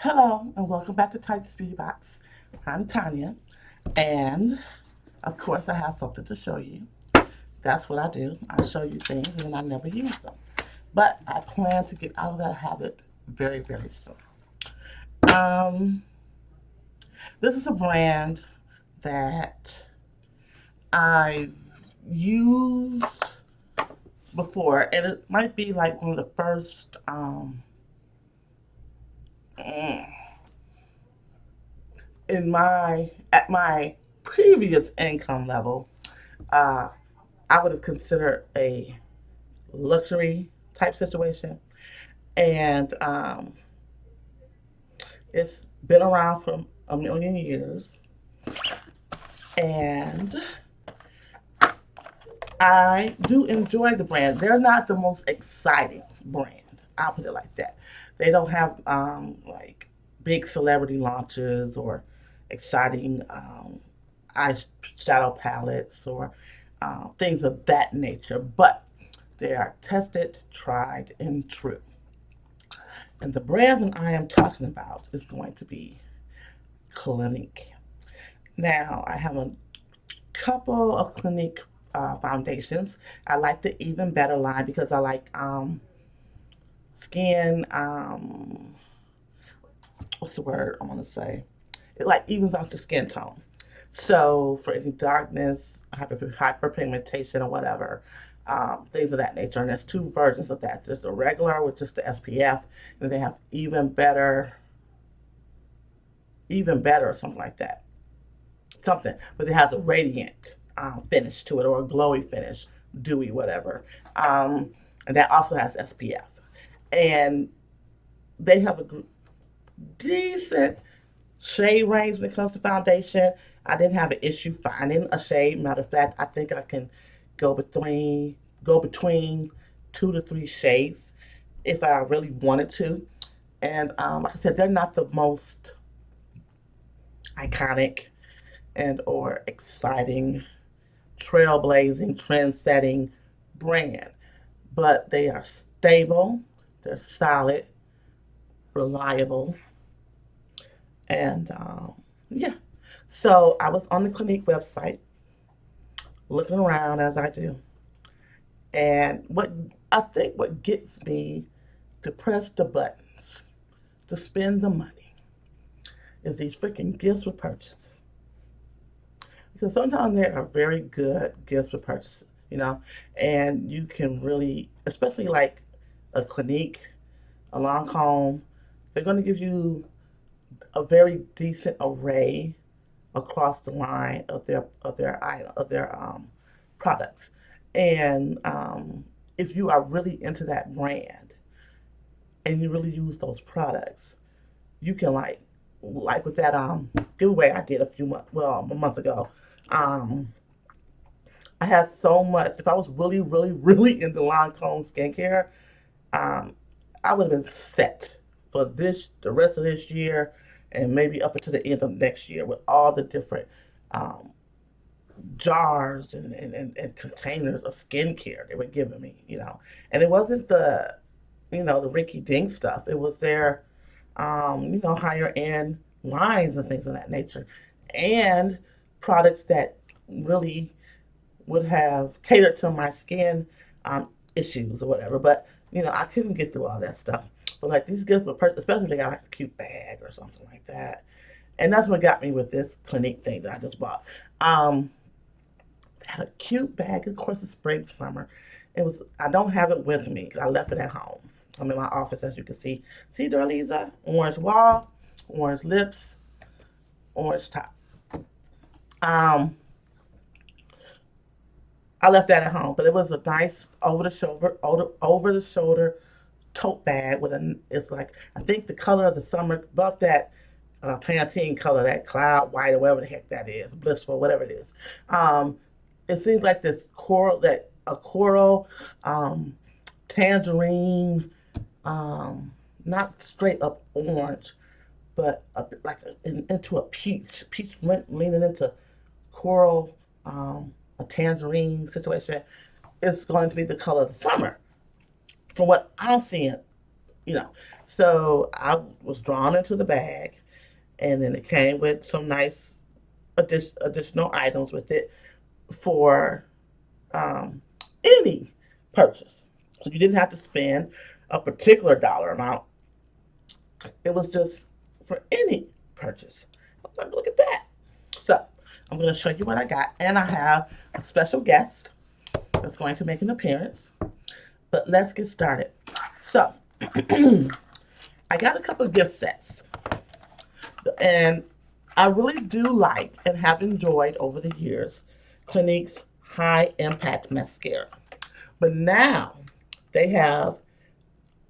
Hello, and welcome back to Titus Beauty Box. I'm Tanya, and of course, I have something to show you. That's what I do. I show you things and I never use them. But I plan to get out of that habit very, very soon. Um, this is a brand that I've used before, and it might be like one of the first in my at my previous income level. Uh, I would have considered a luxury type situation. And it's been around for a million years. And I do enjoy the brand. They're not the most exciting brand. I'll put it like that. They don't have like big celebrity launches or exciting eyeshadow palettes or things of that nature. But they are tested, tried, and true. And the brand that I am talking about is going to be Clinique. Now, I have a couple of Clinique foundations. I like the Even Better line because I like skin, what's the word I want to say? It like evens out your skin tone. So for any darkness, hyperpigmentation, or whatever, things of that nature. And there's two versions of that. There's the regular with just the SPF, and they have even better, or something like that. Something, but it has a radiant finish to it, or a glowy finish, dewy, whatever. And that also has SPF. And they have a decent shade range when it comes to foundation. I didn't have an issue finding a shade. Matter of fact, I think I can go between 2 to 3 shades if I really wanted to. And like I said, they're not the most iconic and or exciting, trailblazing, trend-setting brand, but they are stable, they're solid, reliable, and yeah. So I was on the Clinique website looking around as I do, and what gets me to press the buttons to spend the money is these freaking gifts with purchase. Because sometimes they are very good gifts with purchases, and you can really, especially like a Clinique, a Lancome, they're going to give you a very decent array across the line of their products, and if you are really into that brand and you really use those products, you can like with that giveaway I did a month ago. Um, I had so much. If I was really, really, really into Lancome skincare, um, I would have been set for the rest of this year, and maybe up until the end of next year with all the different um, jars and containers of skincare they were giving me. And it wasn't the rinky dink stuff. It was their, higher end lines and things of that nature, and products that really would have catered to my skin issues or whatever. But I couldn't get through all that stuff. But like these gifts were, especially if they got like a cute bag or something like that. And that's what got me with this Clinique thing that I just bought. It had a cute bag. Of course, it's spring, summer. It was. I don't have it with me because I left it at home. I'm in my office, as you can see. See, Darlisa, orange wall, orange lips, orange top. Um, I left that at home, but it was a nice over the shoulder tote bag with a. It's like I think the color of the summer, about that Pantene color, that cloud white or whatever the heck that is, blissful, whatever it is. Um, it seems like this coral, um, tangerine, um, not straight up orange, but into a peach leaning into coral, a tangerine situation. It's going to be the color of the summer from what I'm seeing you know. So I was drawn into the bag, and then it came with some nice additional items with it for um, any purchase. So you didn't have to spend a particular dollar amount. It was just for any purchase. I was like, look at that. So I'm going to show you what I got. And I have a special guest that's going to make an appearance. But let's get started. So I got a couple of gift sets. And I really do like and have enjoyed over the years Clinique's High Impact Mascara. But now they have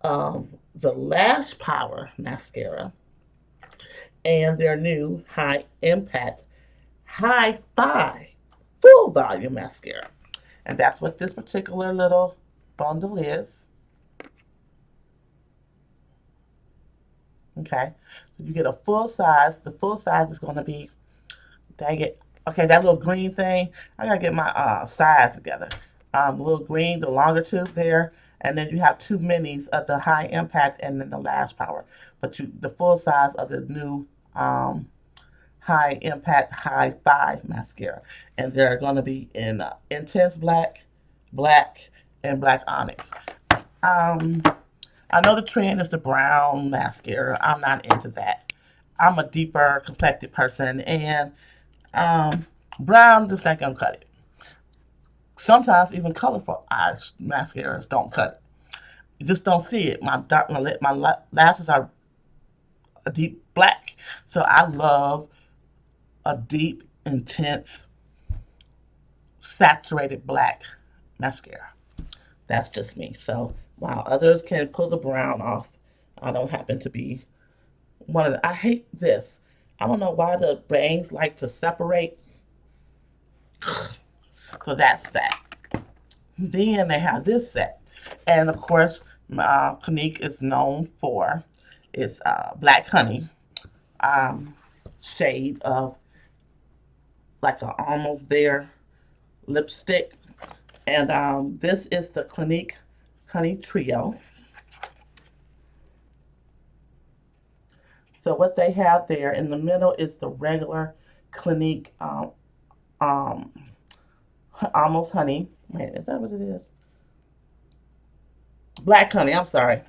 the Lash Power Mascara and their new High Impact High Five Full Volume Mascara. And that's what this particular little bundle is. Okay, so you get a full size. The full size is going to be, dang it. Okay, that little green thing, I gotta get my size together. The little green, the longer tube there, and then you have two minis of the high impact and then the lash power. But the full size of the new high impact high five mascara, and they're gonna be in intense black, black, and black onyx. Um, I know the trend is the brown mascara. I'm not into that. I'm a deeper complected person, and um, brown just ain't gonna cut it. Sometimes even colorful eyes mascaras don't cut it. You just don't see it. My lashes are a deep black, so I love a deep, intense, saturated black mascara. That's just me. So while others can pull the brown off, I don't happen to be one of the. I hate this. I don't know why the bangs like to separate. So that's that. Then they have this set. And of course, Clinique is known for its black honey um, shade of like an almost there lipstick. And this is the Clinique Honey Trio. So what they have there in the middle is the regular Clinique um, almost honey. Wait, is that what it is? Black honey. I'm sorry.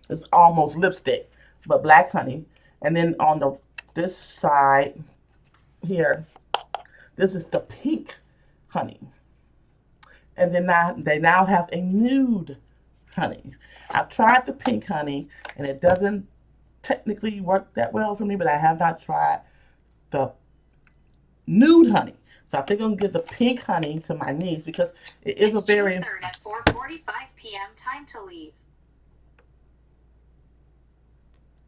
It's almost lipstick, but black honey. And then on this side here, this is the pink honey. And then now they now have a nude honey. I've tried the pink honey, and it doesn't technically work that well for me, but I have not tried the nude honey. So I think I'm gonna give the pink honey to my niece because it is a very. June 3rd at 4:45 p.m. Time to leave.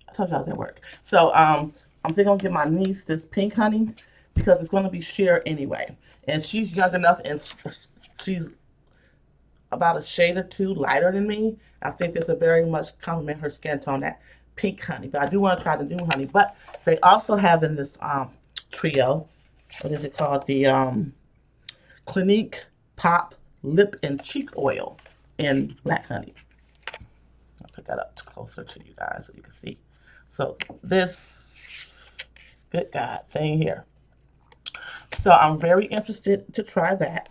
I told you I was at work. So I'm thinking I'll give my niece this pink honey because it's gonna be sheer anyway, and she's young enough and she's about a shade or two lighter than me. I think this will very much complement her skin tone, that pink honey. But I do want to try the new honey. But they also have in this trio, what is it called? The Clinique Pop Lip and Cheek Oil in black honey. I'll put that up closer to you guys so you can see. So this, good God, thing here. So I'm very interested to try that.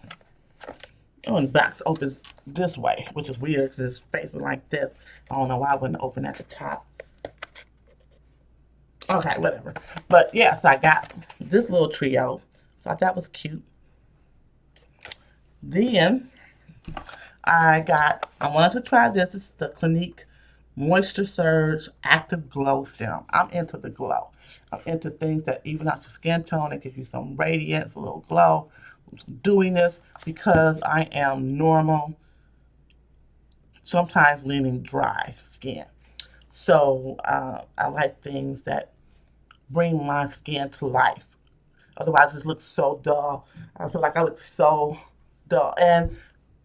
Oh, and the box opens this way, which is weird because it's facing like this. I don't know why I wouldn't open at the top. Okay, whatever. But yes, I got this little trio. Thought that was cute. Then I wanted to try this. This is the Clinique Moisture Surge Active Glow Serum. I'm into the glow. I'm into things that even out your skin tone and give you some radiance, a little glow, some dewiness, because I am normal, sometimes leaning dry skin. So I like things that bring my skin to life. Otherwise, it just looks so dull. I feel like I look so dull. And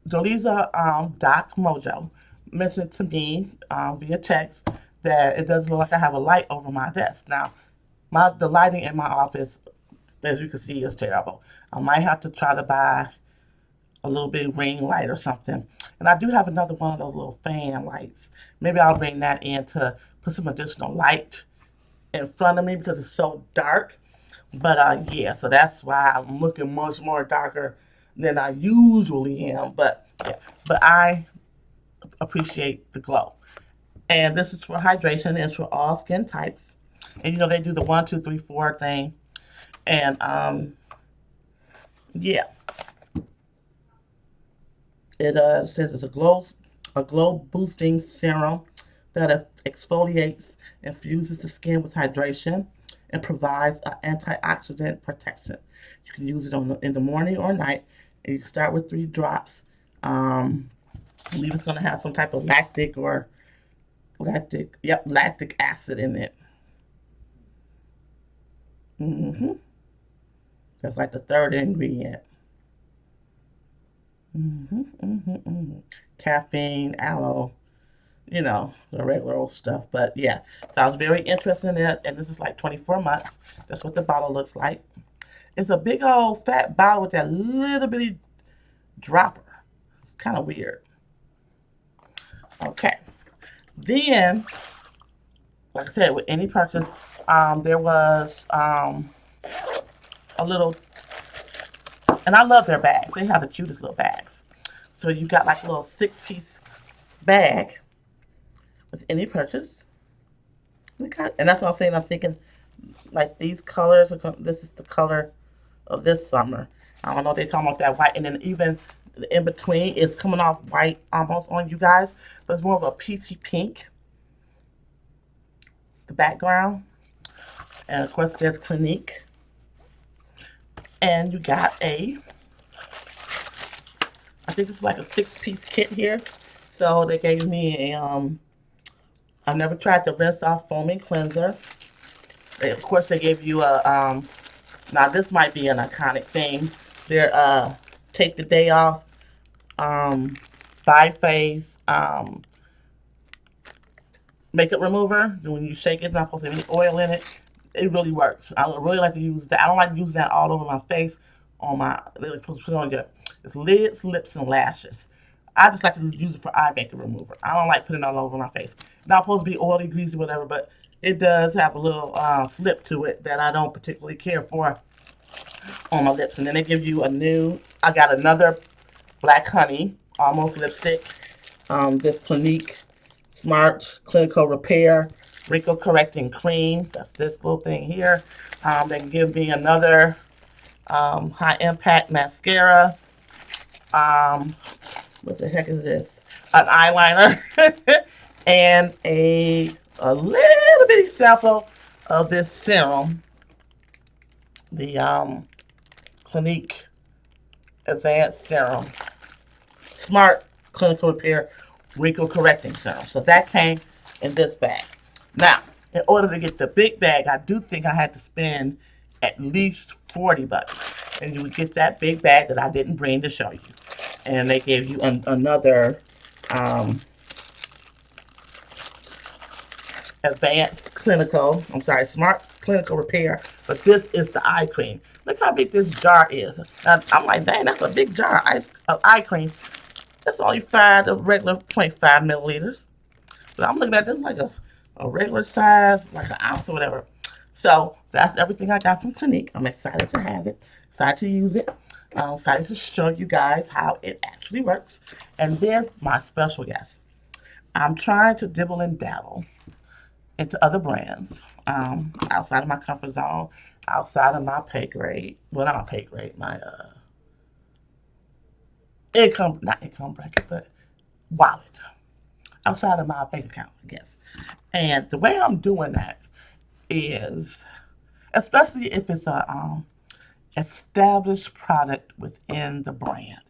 Jolisa Doc Mojo mentioned to me via text that it doesn't look like I have a light over my desk. Now, the lighting in my office, as you can see, is terrible. I might have to try to buy a little big ring light or something. And I do have another one of those little fan lights. Maybe I'll bring that in to put some additional light in front of me because it's so dark. But yeah, so that's why I'm looking much more darker than I usually am. But yeah, but I appreciate the glow. And this is for hydration. It's for all skin types. And you know they do the 1, 2, 3, 4 thing. And yeah, it says it's a glow boosting serum that exfoliates and fuses the skin with hydration and provides an antioxidant protection. You can use it in the morning or night. And you can start with 3 drops. I believe it's going to have some type of lactic acid in it. hmm That's like the third ingredient. Caffeine, aloe, the regular old stuff. But yeah, so I was very interested in it, and this is like 24 months. That's what the bottle looks like. It's a big old fat bottle with that little bitty dropper. Kind of weird. Okay. Then, like I said, with any purchase, there was a little, and I love their bags. They have the cutest little bags. So you got like a little 6-piece bag with any purchase. And that's what I'm saying. I'm thinking like these colors. This is the color of this summer. I don't know if they're talking about that white, and then even in between is coming off white almost on you guys, but it's more of a peachy pink. The background, and of course it says Clinique. And you got I think this is like a 6-piece kit here. So they gave me I've never tried the rinse off foaming cleanser. Of course they gave you now this might be an iconic thing. Their take the day off bi-phase makeup remover. When you shake it, it's not supposed to have any oil in it. It really works. I really like to use that. I don't like using that all over my face. On my, they're supposed to put on your lids, lips, and lashes. I just like to use it for eye makeup remover. I don't like putting it all over my face. Not supposed to be oily, greasy, whatever, but it does have a little slip to it that I don't particularly care for on my lips. And then they give you I got another Black Honey Almost lipstick. This Clinique Smart Clinical Repair Wrinkle Correcting Cream. That's this little thing here. They give me another High Impact Mascara. What the heck is this? An eyeliner. And a little bitty sample of this serum. The Clinique Advanced Serum. Smart Clinical Repair Wrinkle Correcting Serum. So that came in this bag. Now, in order to get the big bag, I do think I had to spend at least $40. And you would get that big bag that I didn't bring to show you. And they gave you another Smart Clinical Repair. But this is the eye cream. Look how big this jar is. Now, I'm like, dang, that's a big jar of eye cream. That's only the regular 0.5 milliliters. But I'm looking at this like a regular size, like an ounce or whatever. So that's everything I got from Clinique. I'm excited to have it, excited to use it. I'm excited to show you guys how it actually works. And then my special guest. I'm trying to dibble and dabble into other brands outside of my comfort zone, outside of my pay grade. Well, not my pay grade, my not income bracket, but wallet. Outside of my bank account, I guess. And the way I'm doing that is, especially if it's a established product within the brand,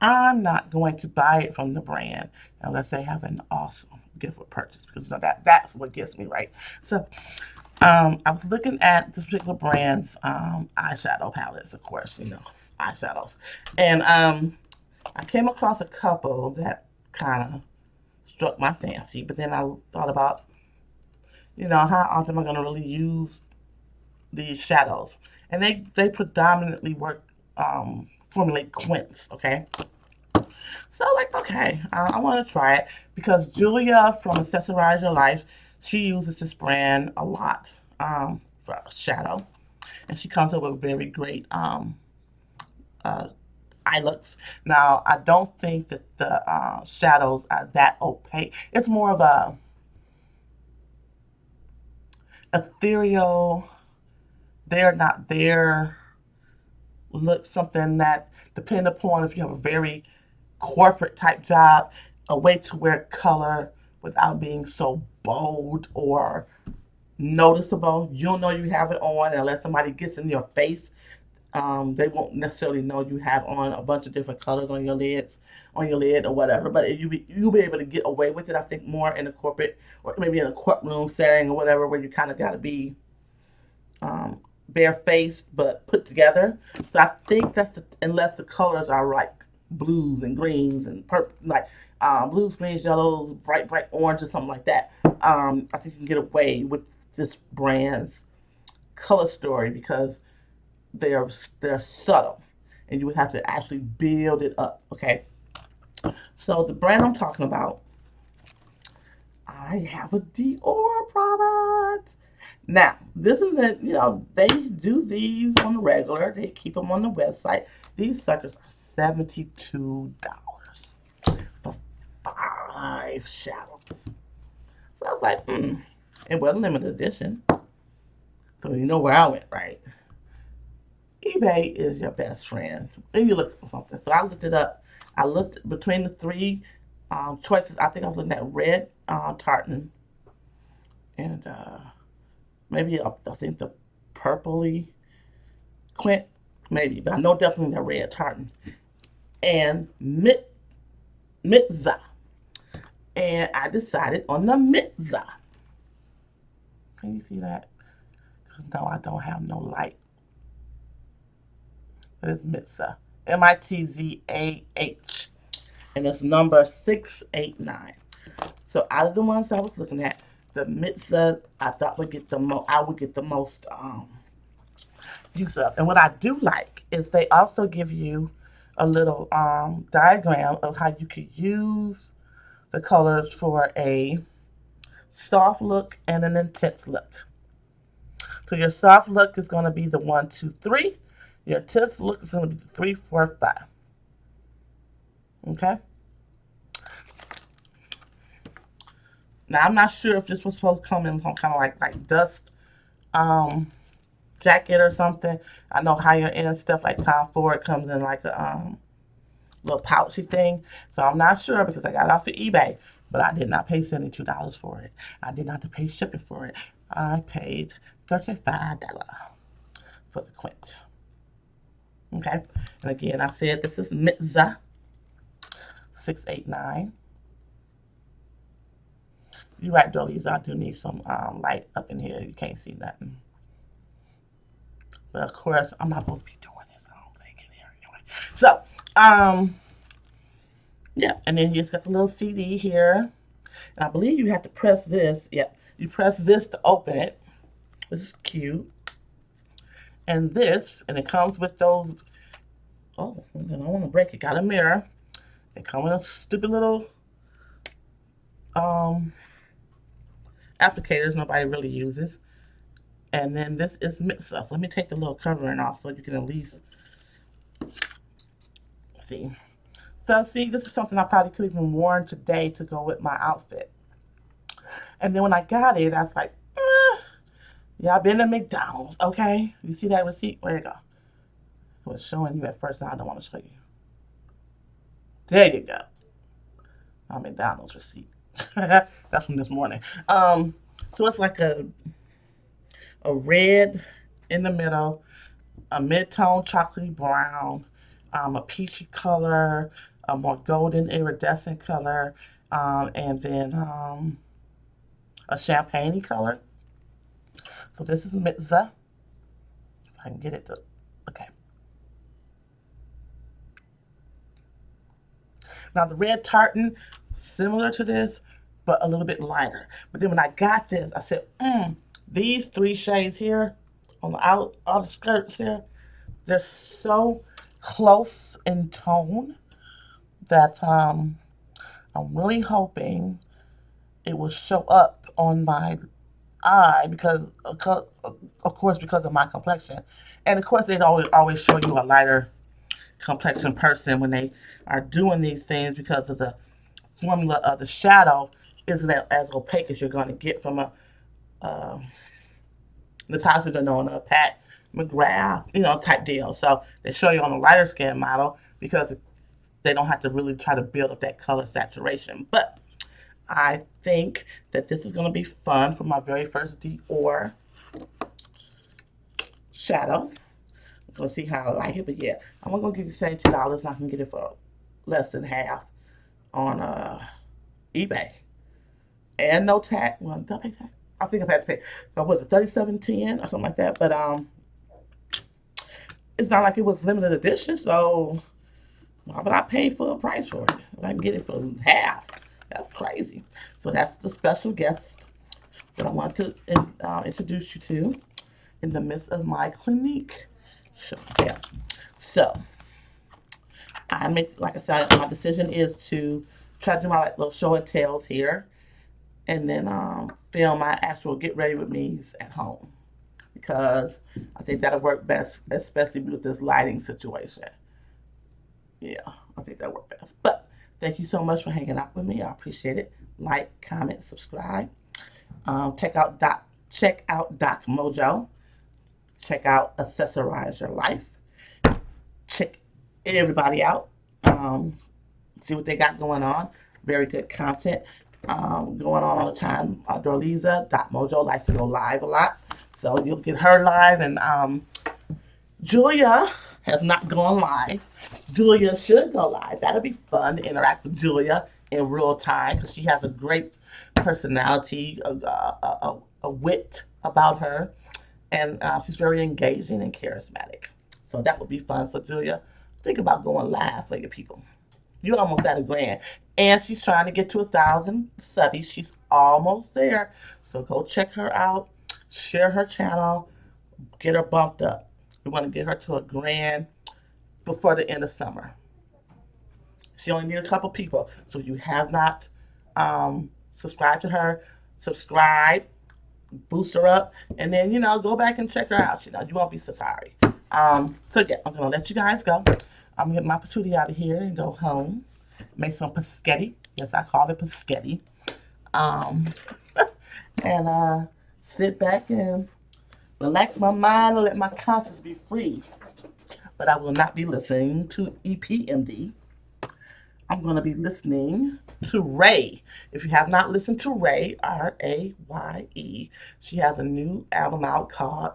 I'm not going to buy it from the brand unless they have an awesome gift or purchase, because that's what gets me right. So I was looking at this particular brand's eyeshadow palettes, of course, eyeshadows, and I came across a couple that kind of struck my fancy, but then I thought about, how often am I going to really use these shadows? And they predominantly work formulate quints, okay? So like, okay, I want to try it because Julia from Accessorize Your Life, she uses this brand a lot for shadow, and she comes up with very great uh, eye looks. Now, I don't think that the shadows are that opaque. It's more of a ethereal, they're not there look, something that depend upon if you have a very corporate type job, a way to wear color without being so bold or noticeable. You'll know you have it on unless somebody gets in your face. They won't necessarily know you have on a bunch of different colors on your lids, on your lid or whatever. But you'll be able to get away with it. I think more in a corporate or maybe in a courtroom setting or whatever, where you kind of got to be um, barefaced but put together. So I think that's unless the colors are like blues and greens and purple, like blues, greens, yellows, bright orange or something like that. I think you can get away with this brand's color story because they're they're subtle, and you would have to actually build it up. Okay, so the brand I'm talking about, I have a Dior product. Now, this is a, they do these on the regular. They keep them on the website. These suckers are $72 for 5 shadows. So I was like, it wasn't limited edition. So you know where I went, right? eBay is your best friend when you're looking for something. So I looked it up. I looked between the three choices. I think I was looking at red tartan and maybe I think the purpley quint, maybe, but I know definitely the red tartan and mitza. And I decided on the mitza. Can you see that? No, I don't have no light. It is mitza. Mitzah. And it's number 689. So out of the ones I was looking at, the mitza I thought would get the most. I would get the most use of. And what I do like is they also give you a little diagram of how you could use the colors for a soft look and an intense look. So your soft look is going to be the 1, 2, 3. Your intense look is going to be the 3, 4, 5. Okay. Now I'm not sure if this was supposed to come in some kind of like dust jacket or something. I know higher end stuff like Tom Ford comes in like a little pouchy thing. So I'm not sure because I got it off of eBay, but I did not pay $72 for it. I did not have to pay shipping for it. I paid $35 for the quint. Okay, and again, I said this is Mitza 689. You're right, Dollies. I do need some light up in here. You can't see nothing. But of course, I'm not supposed to be doing this. I don't think in here anyway. So, yeah, and then you just got the little CD here. And I believe you have to press this. Yep, you press this to open it. This is cute. And this, and it comes with those. Oh, I don't want to break it. Got a mirror. It comes with a stupid little applicators nobody really uses. And then this is mixed stuff. Let me take the little covering off so you can at least see. So see, this is something I probably could have even worn today to go with my outfit. And then when I got it, I was like, yeah, I've been to McDonald's, okay? You see that receipt? Where you go? It was showing you at first, now I don't want to show you. There you go. My McDonald's receipt. That's from this morning. So it's like a red in the middle, a mid-tone chocolatey brown, a peachy color, a more golden iridescent color, and then a champagne color. So this is Mitza. If I can get it to, okay. Now the red tartan, similar to this, but a little bit lighter. But then when I got this, I said, these 3 shades here on the all the skirts here, they're so close in tone that I'm really hoping it will show up on my eye because, of course, because of my complexion. And of course, they always show you a lighter complexion person when they are doing these things because of the formula of the shadow isn't as opaque as you're going to get from a uh, Natasha Denona, Pat McGrath, type deal. So they show you on a lighter skin model because they don't have to really try to build up that color saturation. But I think that this is going to be fun for my very first Dior shadow. I'm going to see how I like it. But yeah, I'm going to give you $72. I can get it for less than half on eBay. And no tag. Well, did I pay tag? I think I had to pay. So was it 37.10 or something like that? But it's not like it was limited edition, so why would I pay full price for it? I can get it for half. That's crazy. So that's the special guest that I want to introduce you to in the midst of my clinique. So, yeah. So, like I said, my decision is to try to do my little show and tells here and then film my actual get ready with me's at home because I think that'll work best, especially with this lighting situation. Yeah, I think that'll work best. But thank you so much for hanging out with me. I appreciate it. Like, comment, subscribe. Check out Doc Mojo. Check out Accessorize Your Life. Check everybody out. See what they got going on. Very good content going on all the time. Dorliza, Doc Mojo likes to go live a lot. So you'll get her live. And Julia has not gone live. Julia should go live. That'll be fun to interact with Julia in real time because she has a great personality, a wit about her, and she's very engaging and charismatic. So that would be fun. So Julia, think about going live for your people. You're almost at $1,000, and she's trying to get to 1,000 subbies. She's almost there. So go check her out, share her channel, get her bumped up. We want to get her to $1,000 before the end of summer. She only needs a couple people. So if you have not subscribed to her, subscribe, boost her up, and then go back and check her out. You won't be so sorry. So yeah, I'm gonna let you guys go. I'm gonna get my patootie out of here and go home. Make some paschetti. Yes, I call it paschetti. And sit back and relax my mind and let my conscience be free. But I will not be listening to EPMD. I'm going to be listening to Ray. If you have not listened to Ray, Raye, she has a new album out called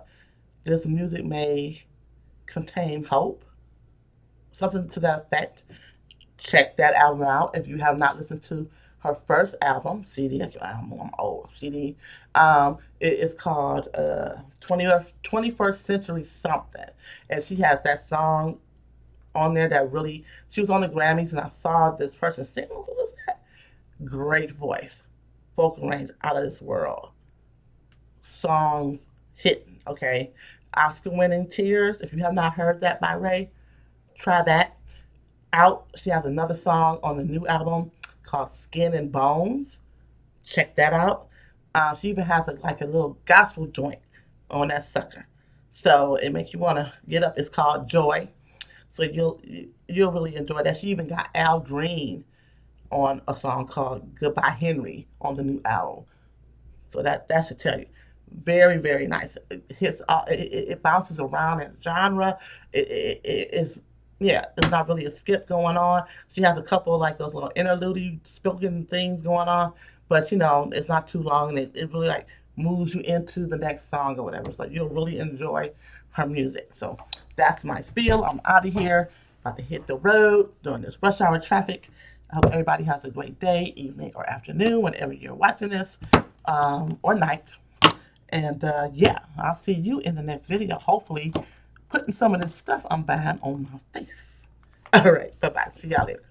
This Music May Contain Hope. Something to that effect. Check that album out. If you have not listened to her first album, CD, I'm old, CD, it is called 21st Century Something. And she has that song on there that really, she was on the Grammys and I saw this person sing, who was that? Great voice, vocal range out of this world. Songs hitting, okay? Oscar winning Tears. If you have not heard that by Ray, try that out. She has another song on the new album called Skin and Bones. Check that out. She even has like a little gospel joint on that sucker. So it makes you want to get up. It's called Joy. So you'll really enjoy that. She even got Al Green on a song called Goodbye Henry on the new album. So that should tell you. Very, very nice. It bounces around in genre. It's yeah, it's not really a skip going on. She has a couple of like those little interlude spoken things going on, but it's not too long and it really like moves you into the next song or whatever. So you'll really enjoy her music. So that's my spiel. I'm out of here. About to hit the road during this rush hour traffic. I hope everybody has a great day, evening, or afternoon, whenever you're watching this, or night. And yeah, I'll see you in the next video. Hopefully, putting some of this stuff I'm buying on my face. All right, bye-bye. See y'all later.